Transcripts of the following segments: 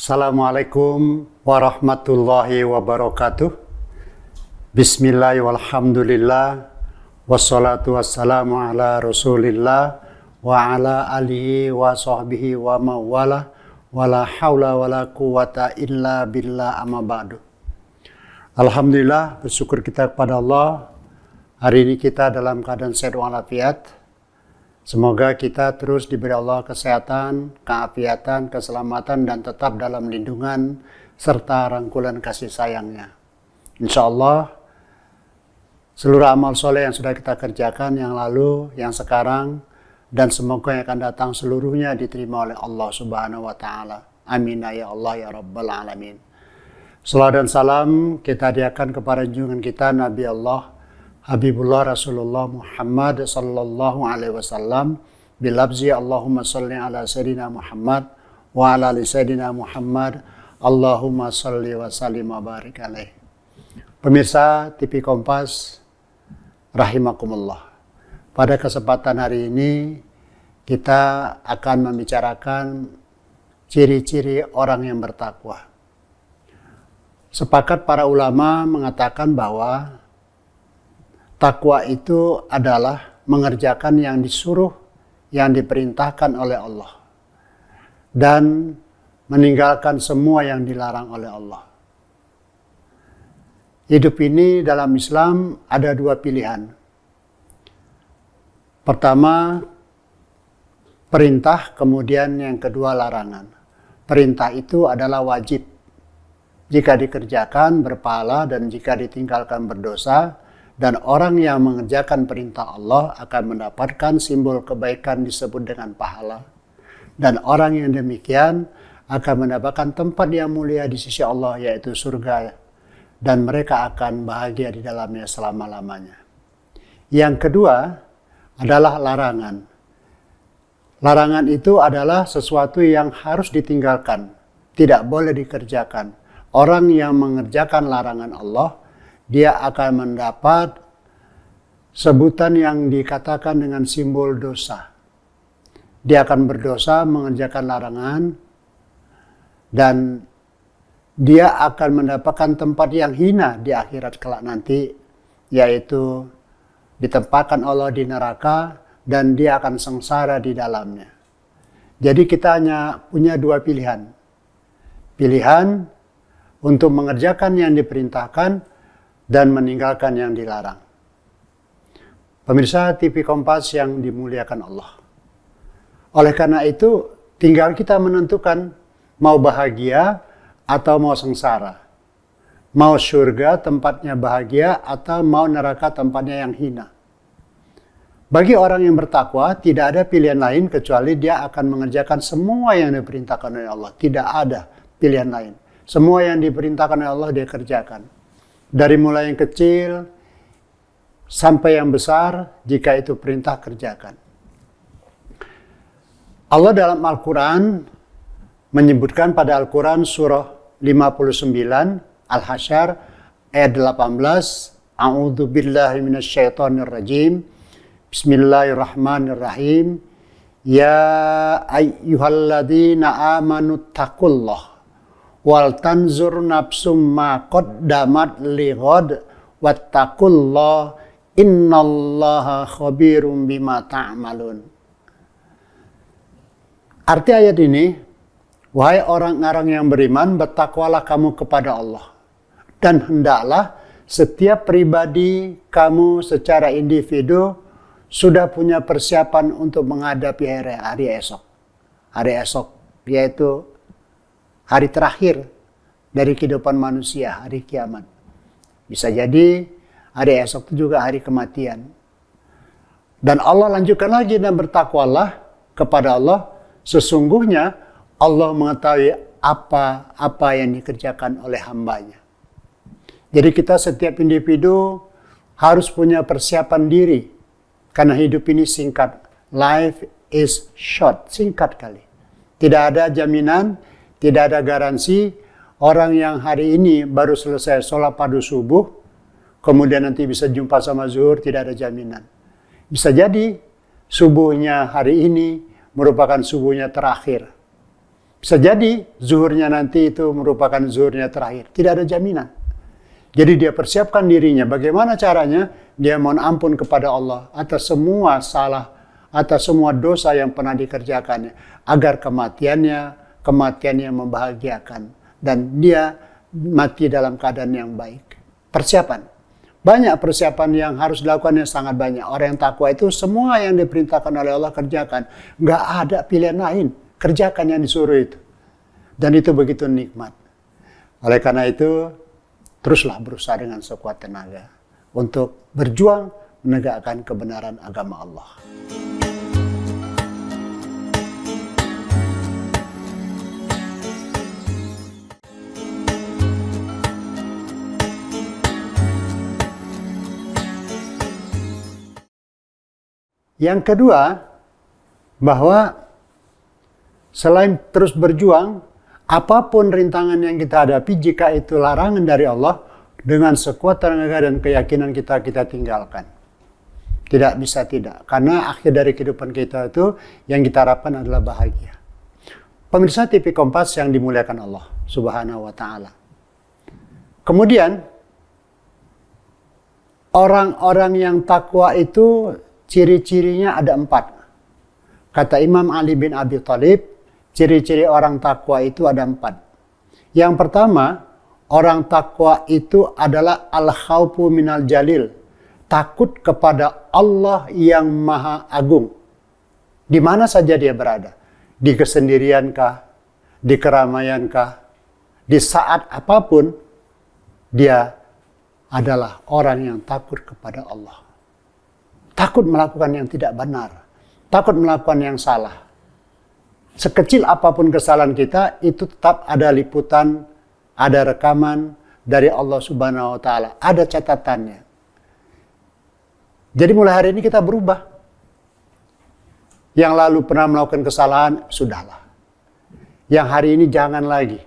Assalamualaikum warahmatullahi wabarakatuh. Bismillah walhamdulillah. Wassalatu wassalamu ala rasulillah wa ala alihi wa sahbihi wa mawala. Wala hawla wala quwata illa billah amma ba'du. Alhamdulillah, bersyukur kita kepada Allah. Hari ini kita dalam keadaan sehat walafiat. Semoga kita terus diberi Allah kesehatan, keafiatan, keselamatan, dan tetap dalam lindungan serta rangkulan kasih sayangnya. Insya Allah, seluruh amal soleh yang sudah kita kerjakan yang lalu, yang sekarang, dan semoga yang akan datang seluruhnya diterima oleh Allah Subhanahu wa Ta'ala. Amin ya Allah ya Rabbal Alamin. Salawat dan salam kita hadiahkan kepada junjungan kita Nabi Allah Habibullah Rasulullah Muhammad sallallahu alaihi wasallam bilabzi Allahumma salli ala Sayyidina Muhammad wa ala ali Sayyidina Muhammad Allahumma salli wa sallim wa barik alaih. Pemirsa TV Kompas rahimakumullah. Pada kesempatan hari ini kita akan membicarakan ciri-ciri orang yang bertakwa. Sepakat para ulama mengatakan bahwa takwa itu adalah mengerjakan yang disuruh, yang diperintahkan oleh Allah. Dan meninggalkan semua yang dilarang oleh Allah. Hidup ini dalam Islam ada dua pilihan. Pertama, perintah, kemudian yang kedua larangan. Perintah itu adalah wajib. Jika dikerjakan berpahala dan jika ditinggalkan berdosa. Dan orang yang mengerjakan perintah Allah akan mendapatkan simbol kebaikan disebut dengan pahala. Dan orang yang demikian akan mendapatkan tempat yang mulia di sisi Allah yaitu surga. Dan mereka akan bahagia di dalamnya selama-lamanya. Yang kedua adalah larangan. Larangan itu adalah sesuatu yang harus ditinggalkan. Tidak boleh dikerjakan. Orang yang mengerjakan larangan Allah dia akan mendapat sebutan yang dikatakan dengan simbol dosa. Dia akan berdosa mengerjakan larangan dan dia akan mendapatkan tempat yang hina di akhirat kelak nanti, yaitu ditempatkan Allah di neraka dan dia akan sengsara di dalamnya. Jadi kita hanya punya dua pilihan. Pilihan untuk mengerjakan yang diperintahkan dan meninggalkan yang dilarang. Pemirsa TV Kompas yang dimuliakan Allah. Oleh karena itu, tinggal kita menentukan mau bahagia atau mau sengsara. Mau surga tempatnya bahagia atau mau neraka tempatnya yang hina. Bagi orang yang bertakwa, tidak ada pilihan lain kecuali dia akan mengerjakan semua yang diperintahkan oleh Allah. Tidak ada pilihan lain. Semua yang diperintahkan oleh Allah dia kerjakan. Dari mulai yang kecil sampai yang besar, jika itu perintah kerjakan. Allah dalam Al-Quran menyebutkan pada Al-Quran surah 59 Al-Hasyr ayat 18, A'udzu billahi minasyaitonir rajim. Bismillahirrahmanirrahim. Ya ayyuhalladzina amanu taqullah wal tanzur nafsum ma qaddamat lighad wattaqullah innallaha khabirum bima ta'malun. Arti ayat ini, wahai orang-orang yang beriman, bertakwalah kamu kepada Allah. Dan hendaklah setiap pribadi kamu secara individu sudah punya persiapan untuk menghadapi hari esok. Hari esok yaitu hari terakhir dari kehidupan manusia, hari kiamat. Bisa jadi hari esok itu juga hari kematian. Dan Allah lanjutkan lagi, dan bertakwalah kepada Allah. Sesungguhnya Allah mengetahui apa yang dikerjakan oleh hambanya. Jadi kita setiap individu harus punya persiapan diri. Karena hidup ini singkat. Life is short, singkat kali. Tidak ada jaminan, tidak ada garansi orang yang hari ini baru selesai sholat padu subuh, kemudian nanti bisa jumpa sama zuhur, tidak ada jaminan. Bisa jadi subuhnya hari ini merupakan subuhnya terakhir. Bisa jadi zuhurnya nanti itu merupakan zuhurnya terakhir. Tidak ada jaminan. Jadi dia persiapkan dirinya. Bagaimana caranya? Dia mohon ampun kepada Allah atas semua salah, atas semua dosa yang pernah dikerjakannya. Agar kematiannya membahagiakan. Dan dia mati dalam keadaan yang baik. Persiapan. Banyak persiapan yang harus dilakukan yang sangat banyak. Orang yang takwa itu semua yang diperintahkan oleh Allah kerjakan. Nggak ada pilihan lain. Kerjakan yang disuruh itu. Dan itu begitu nikmat. Oleh karena itu, teruslah berusaha dengan sekuat tenaga untuk berjuang menegakkan kebenaran agama Allah. Yang kedua, bahwa selain terus berjuang, apapun rintangan yang kita hadapi, jika itu larangan dari Allah, dengan sekuat tenaga dan keyakinan kita tinggalkan. Tidak bisa tidak. Karena akhir dari kehidupan kita itu, yang kita harapkan adalah bahagia. Pemirsa TV Kompas yang dimuliakan Allah Subhanahu wa Ta'ala. Kemudian, orang-orang yang takwa itu ciri-cirinya ada 4. Kata Imam Ali bin Abi Thalib, ciri-ciri orang takwa itu ada 4. Yang pertama, orang takwa itu adalah al-khawfu minal jalil. Takut kepada Allah yang maha agung. Di mana saja dia berada. Di kesendiriankah, di keramaiankah, di saat apapun, dia adalah orang yang takut kepada Allah. Takut melakukan yang tidak benar. Takut melakukan yang salah. Sekecil apapun kesalahan kita, itu tetap ada liputan, ada rekaman dari Allah Subhanahu wa Ta'ala. Ada catatannya. Jadi mulai hari ini kita berubah. Yang lalu pernah melakukan kesalahan, sudahlah. Yang hari ini jangan lagi.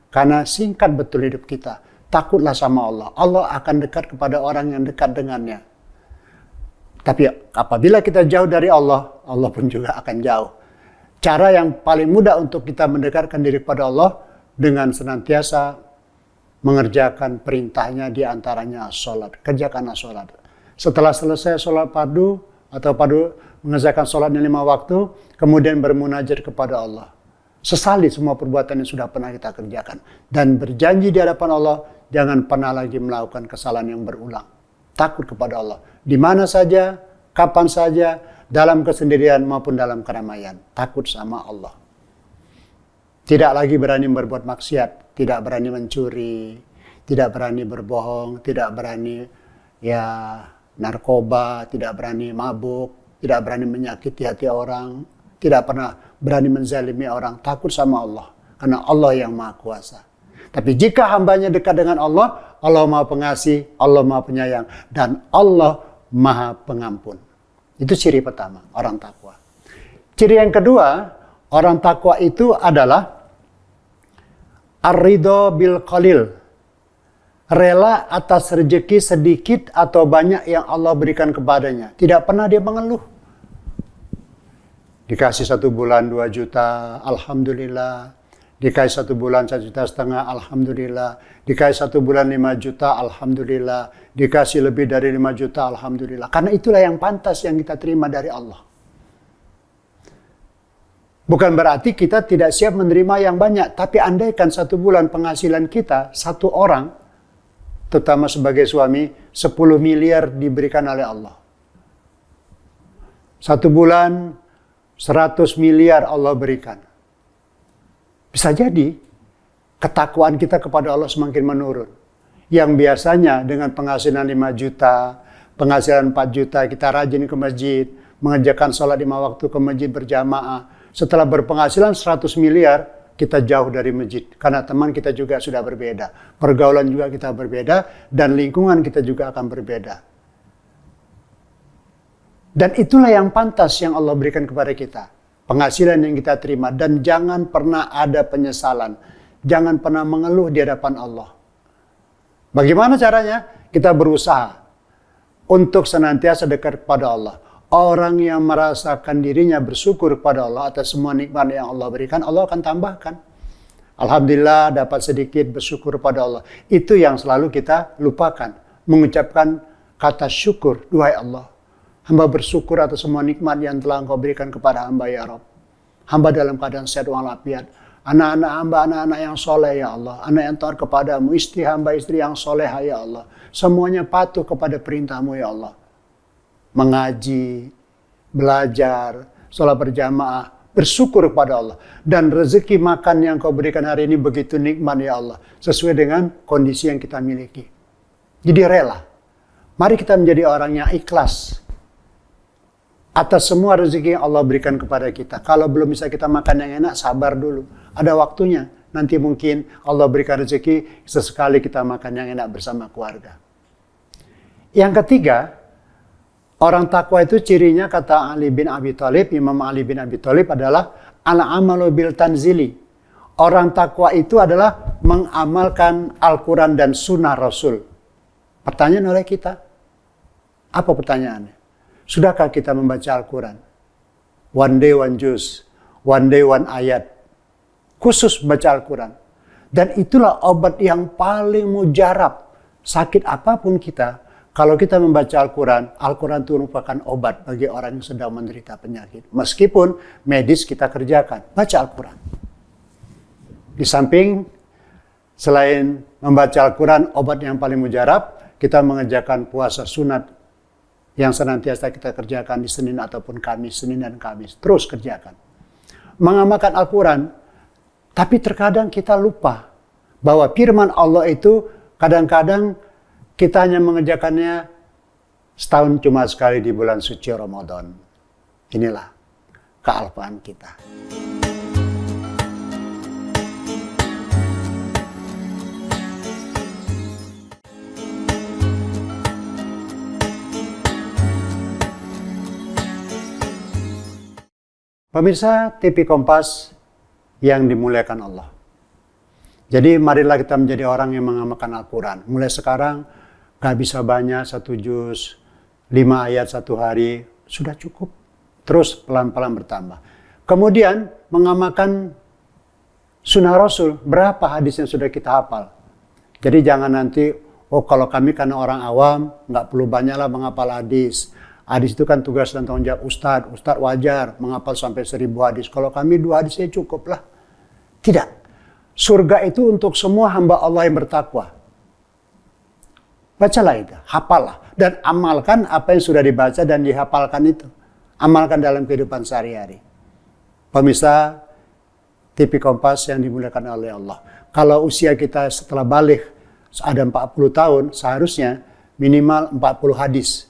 Karena singkat betul hidup kita. Takutlah sama Allah. Allah akan dekat kepada orang yang dekat dengannya. Tapi apabila kita jauh dari Allah, Allah pun juga akan jauh. Cara yang paling mudah untuk kita mendekatkan diri kepada Allah dengan senantiasa mengerjakan perintahnya, di antaranya sholat. Kerjakanlah sholat. Setelah selesai sholat fardu atau mengerjakan sholatnya 5 waktu, kemudian bermunajat kepada Allah. Sesali semua perbuatan yang sudah pernah kita kerjakan. Dan berjanji di hadapan Allah, jangan pernah lagi melakukan kesalahan yang berulang. Takut kepada Allah. Di mana saja, kapan saja, dalam kesendirian maupun dalam keramaian. Takut sama Allah. Tidak lagi berani berbuat maksiat. Tidak berani mencuri. Tidak berani berbohong. Tidak berani narkoba. Tidak berani mabuk. Tidak berani menyakiti hati orang. Tidak pernah berani menzalimi orang. Takut sama Allah. Karena Allah yang maha kuasa. Tapi jika hambanya dekat dengan Allah, Allah maha pengasih, Allah maha penyayang, dan Allah maha pengampun. Itu ciri pertama, orang takwa. Ciri yang kedua, orang takwa itu adalah ar-ridho bil qalil. Rela atas rezeki sedikit atau banyak yang Allah berikan kepadanya. Tidak pernah dia mengeluh. Dikasih 1 bulan 2 juta, alhamdulillah. Dikasih 1 bulan 1,5 juta, alhamdulillah. Dikasih 1 bulan 5 juta, alhamdulillah. Dikasih lebih dari 5 juta, alhamdulillah. Karena itulah yang pantas yang kita terima dari Allah. Bukan berarti kita tidak siap menerima yang banyak. Tapi andaikan 1 bulan penghasilan kita, 1 orang, terutama sebagai suami, 10 miliar diberikan oleh Allah. 1 bulan, 100 miliar Allah berikan. Bisa jadi ketakwaan kita kepada Allah semakin menurun. Yang biasanya dengan penghasilan 5 juta, penghasilan 4 juta, kita rajin ke masjid, mengerjakan sholat 5 waktu ke masjid berjamaah. Setelah berpenghasilan 100 miliar, kita jauh dari masjid. Karena teman kita juga sudah berbeda. Pergaulan juga kita berbeda, dan lingkungan kita juga akan berbeda. Dan itulah yang pantas yang Allah berikan kepada kita. Penghasilan yang kita terima, dan jangan pernah ada penyesalan. Jangan pernah mengeluh di hadapan Allah. Bagaimana caranya? Kita berusaha untuk senantiasa dekat kepada Allah. orang yang merasakan dirinya bersyukur kepada Allah atas semua nikmat yang Allah berikan, Allah akan tambahkan. Alhamdulillah dapat sedikit bersyukur pada Allah. Itu yang selalu kita lupakan. Mengucapkan kata syukur, duhai Allah. Hamba bersyukur atas semua nikmat yang telah Engkau berikan kepada hamba ya Rabb. Hamba dalam keadaan sehat walafiat. Anak-anak hamba, anak-anak yang soleh ya Allah. Anak yang taat kepadamu, istri hamba, istri yang soleh ya Allah. Semuanya patuh kepada perintahmu ya Allah. Mengaji, belajar, sholat berjamaah, bersyukur kepada Allah. Dan rezeki makan yang Kau berikan hari ini begitu nikmat ya Allah. Sesuai dengan kondisi yang kita miliki. Jadi rela. Mari kita menjadi orang yang ikhlas atas semua rezeki yang Allah berikan kepada kita. Kalau belum bisa kita makan yang enak, sabar dulu. Ada waktunya. Nanti mungkin Allah berikan rezeki, sesekali kita makan yang enak bersama keluarga. Yang ketiga, orang takwa itu cirinya, kata Ali bin Abi Thalib, Imam Ali bin Abi Thalib adalah al-amalu bil tanzili. Orang takwa itu adalah mengamalkan Al-Quran dan Sunnah Rasul. Pertanyaan oleh kita, apa pertanyaannya? Sudahkah kita membaca Al-Quran? One day one juz, one day one ayat. Khusus baca Al-Quran. Dan itulah obat yang paling mujarab. Sakit apapun kita, kalau kita membaca Al-Quran, Al-Quran itu merupakan obat bagi orang yang sedang menderita penyakit. Meskipun medis kita kerjakan, baca Al-Quran. Di samping, selain membaca Al-Quran, obat yang paling mujarab, kita mengerjakan puasa sunat yang senantiasa kita kerjakan di Senin ataupun Kamis, Senin dan Kamis. Terus kerjakan. Mengamalkan Al-Quran, tapi terkadang kita lupa bahwa firman Allah itu kadang-kadang kita hanya mengerjakannya setahun cuma sekali di bulan suci Ramadan. Inilah kealpaan kita. Pemirsa TV Kompas yang dimuliakan Allah. Jadi marilah kita menjadi orang yang mengamalkan Al-Quran. Mulai sekarang gak bisa banyak, 1 juz, 5 ayat 1 hari, sudah cukup. Terus pelan-pelan bertambah. Kemudian mengamalkan Sunnah Rasul, berapa hadis yang sudah kita hafal. Jadi jangan nanti, oh kalau kami karena orang awam, gak perlu banyaklah menghafal hadis. Hadis itu kan tugas dan tanggung jawab Ustadz. Ustadz wajar menghafal sampai 1000 hadis. Kalau kami 2 hadis ya cukup lah. Tidak. Surga itu untuk semua hamba Allah yang bertakwa. Bacalah itu, hafallah. Dan amalkan apa yang sudah dibaca dan dihafalkan itu. Amalkan dalam kehidupan sehari-hari. Pemirsa TV Kompas yang dimuliakan oleh Allah. Kalau usia kita setelah balik ada 40 tahun, seharusnya minimal 40 hadis.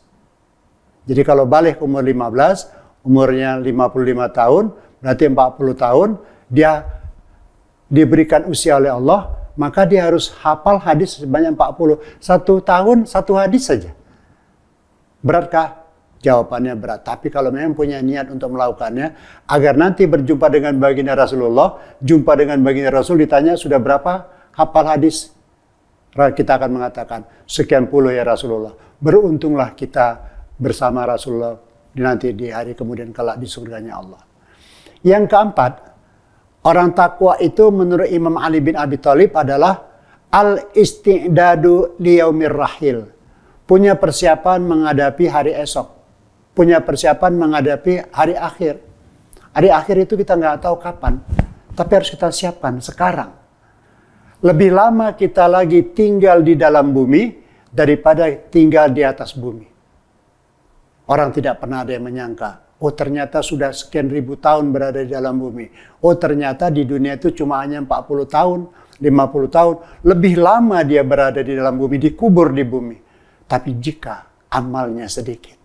Jadi kalau balik umur 15, umurnya 55 tahun, berarti 40 tahun, dia diberikan usia oleh Allah, maka dia harus hafal hadis sebanyak 40. 1 tahun, 1 hadis saja. Beratkah? Jawabannya berat. Tapi kalau memang punya niat untuk melakukannya, agar nanti berjumpa dengan baginda Rasulullah, jumpa dengan baginda Rasul, ditanya sudah berapa hafal hadis? Kita akan mengatakan, sekian puluh ya Rasulullah. Beruntunglah kita bersama Rasulullah nanti di hari kemudian kelak di surganya Allah. Yang keempat, orang takwa itu menurut Imam Ali bin Abi Thalib adalah al-isti'dadu liyaumir rahil. Punya persiapan menghadapi hari esok. Punya persiapan menghadapi hari akhir. Hari akhir itu kita nggak tahu kapan. Tapi harus kita siapkan sekarang. Lebih lama kita lagi tinggal di dalam bumi daripada tinggal di atas bumi. Orang tidak pernah ada yang menyangka, oh ternyata sudah sekian ribu tahun berada di dalam bumi. Oh ternyata di dunia itu cuma hanya 40 tahun, 50 tahun. Lebih lama dia berada di dalam bumi, dikubur di bumi. Tapi jika amalnya sedikit,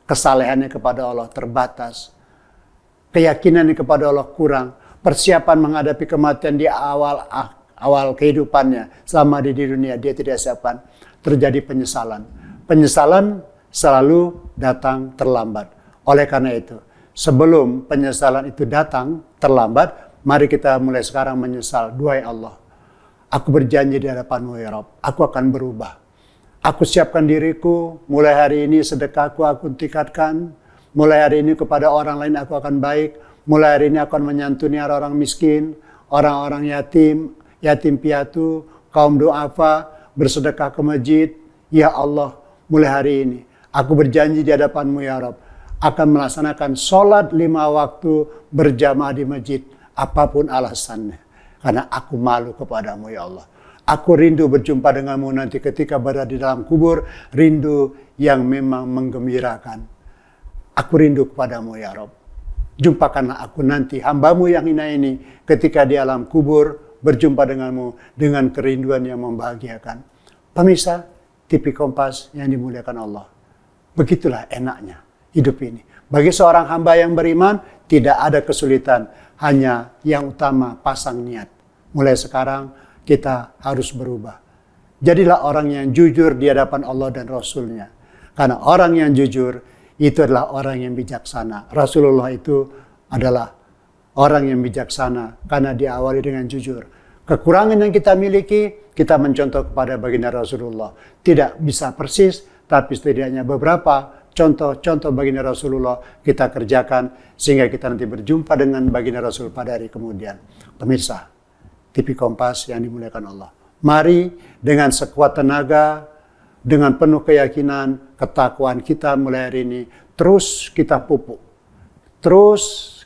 kesalehannya kepada Allah terbatas, keyakinannya kepada Allah kurang, persiapan menghadapi kematian di awal kehidupannya, selama di dunia dia tidak siapkan, terjadi penyesalan. Penyesalan selalu datang terlambat. Oleh karena itu, sebelum penyesalan itu datang terlambat, mari kita mulai sekarang menyesal. Duhai Allah, aku berjanji di hadapan-Mu ya Rabb, aku akan berubah. Aku siapkan diriku, mulai hari ini sedekahku aku tingkatkan, mulai hari ini kepada orang lain aku akan baik, mulai hari ini aku akan menyantuni orang miskin, orang-orang yatim, yatim piatu, kaum duafa, bersedekah ke masjid. Ya Allah, mulai hari ini aku berjanji di hadapan-Mu ya Rabb, akan melaksanakan sholat 5 waktu berjamaah di masjid, apapun alasannya. Karena aku malu kepadamu ya Allah. Aku rindu berjumpa denganmu nanti ketika berada di dalam kubur, rindu yang memang menggembirakan. Aku rindu kepadamu ya Rabb. Jumpakanlah aku nanti, hamba-Mu yang hina ini, ketika di alam kubur, berjumpa denganmu dengan kerinduan yang membahagiakan. Pemirsa TV Kompas yang dimuliakan Allah. Begitulah enaknya hidup ini. Bagi seorang hamba yang beriman, tidak ada kesulitan. Hanya yang utama pasang niat. Mulai sekarang kita harus berubah. Jadilah orang yang jujur di hadapan Allah dan Rasul-Nya. Karena orang yang jujur itu adalah orang yang bijaksana. Rasulullah itu adalah orang yang bijaksana karena diawali dengan jujur. Kekurangan yang kita miliki, kita mencontoh kepada baginda Rasulullah. Tidak bisa persis, tapi setidaknya beberapa contoh-contoh baginda Rasulullah kita kerjakan sehingga kita nanti berjumpa dengan baginda Rasul pada hari kemudian. Pemirsa TV Kompas yang dimuliakan Allah, mari dengan sekuat tenaga, dengan penuh keyakinan, ketakwaan kita mulai hari ini terus kita pupuk, terus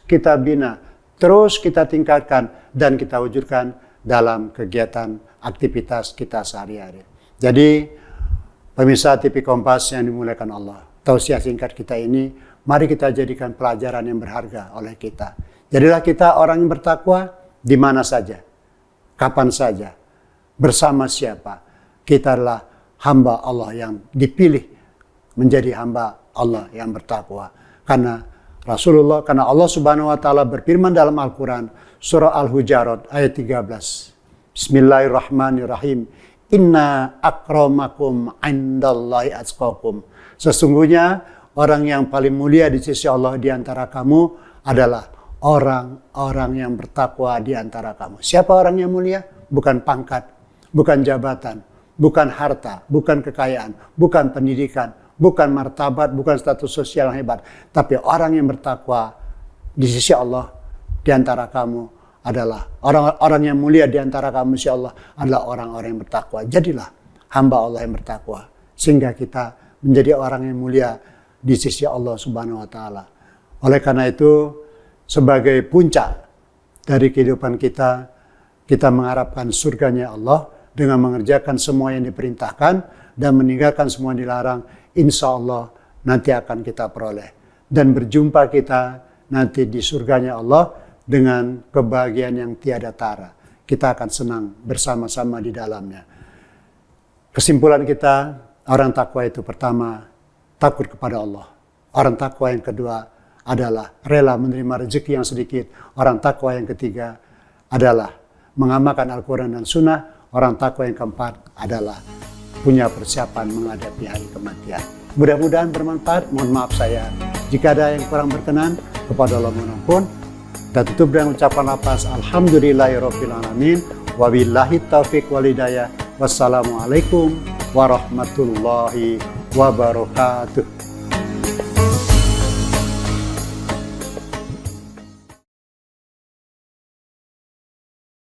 kita bina, terus kita tingkatkan dan kita wujudkan dalam kegiatan aktivitas kita sehari-hari. Jadi pemirsa TV Kompas yang dimuliakan Allah, tausiah singkat kita ini, mari kita jadikan pelajaran yang berharga oleh kita. Jadilah kita orang yang bertakwa di mana saja, kapan saja, bersama siapa. Kita adalah hamba Allah yang dipilih menjadi hamba Allah yang bertakwa. Karena Allah Subhanahu wa taala berfirman dalam Al-Qur'an surah Al-Hujarat ayat 13. Bismillahirrahmanirrahim. Inna akramakum indallahi atqakum. Sesungguhnya orang yang paling mulia di sisi Allah di antara kamu adalah orang-orang yang bertakwa di antara kamu. Siapa orang yang mulia? Bukan pangkat, bukan jabatan, bukan harta, bukan kekayaan, bukan pendidikan, bukan martabat, bukan status sosial yang hebat. Tapi orang yang bertakwa di sisi Allah di antara kamu adalah orang-orang yang mulia di antara kamu, insya Allah adalah orang-orang yang bertakwa. Jadilah hamba Allah yang bertakwa sehingga kita menjadi orang yang mulia di sisi Allah Subhanahu wa taala. Oleh karena itu, sebagai puncak dari kehidupan kita, kita mengharapkan surganya Allah dengan mengerjakan semua yang diperintahkan dan meninggalkan semua yang dilarang. Insya Allah nanti akan kita peroleh dan berjumpa kita nanti di surganya Allah dengan kebahagiaan yang tiada tara. Kita akan senang bersama-sama di dalamnya. Kesimpulan kita, orang takwa itu pertama, takut kepada Allah. Orang takwa yang kedua adalah rela menerima rezeki yang sedikit. Orang takwa yang ketiga adalah mengamalkan Al-Quran dan Sunnah. Orang takwa yang keempat adalah punya persiapan menghadapi hari kematian. Mudah-mudahan bermanfaat. Mohon maaf saya jika ada yang kurang berkenan, kepada Allah mohon ampun. Kita tutup dengan ucapan lafaz alhamdulillahirabbil alamin. Wabillahi taufiq wal hidayah. Wassalamualaikum warahmatullahi wabarakatuh.